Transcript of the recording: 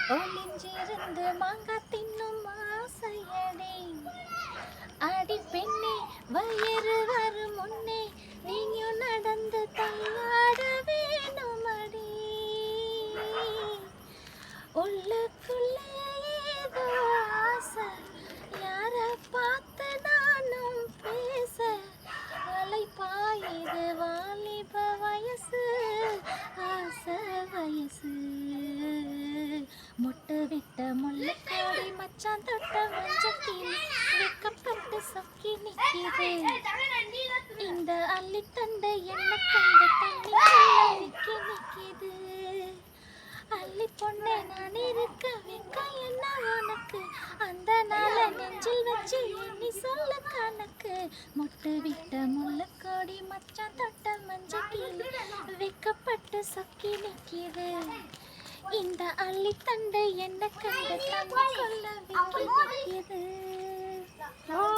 ஒளிஞ்சிருந்து மாங்காய் தின்னும் ஆசையடி அடி பெண்ணே வயிறு வரும் முன்னே நீயும் நடந்து தள்ளாட வேணுமடி உள்ளுக்குள்ளே ஏதோ ஆசை யார பார்த்து நானும் பேச அலை பாயுது வாலிப வயசு ஆசை வயசு முட்டை விட்ட முல்லைக்காடி மச்சான் தொட்ட மஞ்சக்கிளி வெக்கப்பட்டு சொக்கி நிற்கிது இந்த அள்ளித்தண்டை என்ன கண்டு தண்ணி நிற்கிது அள்ளி பொண்ணே நான் இருக்க வைக்க என்ன உனக்கு அந்த நாள நெஞ்சில் வச்சு எண்ணி சொல்ல கணக்கு முட்டை விட்ட முல்லைக்காடி மச்சான் தொட்ட மஞ்சக்கிளி வெக்கப்பட்டு சொக்கி நிற்கிது இந்த அள்ளித்தண்டை என்ன கண்டு தண்ணி கொள்ள வைக்கிது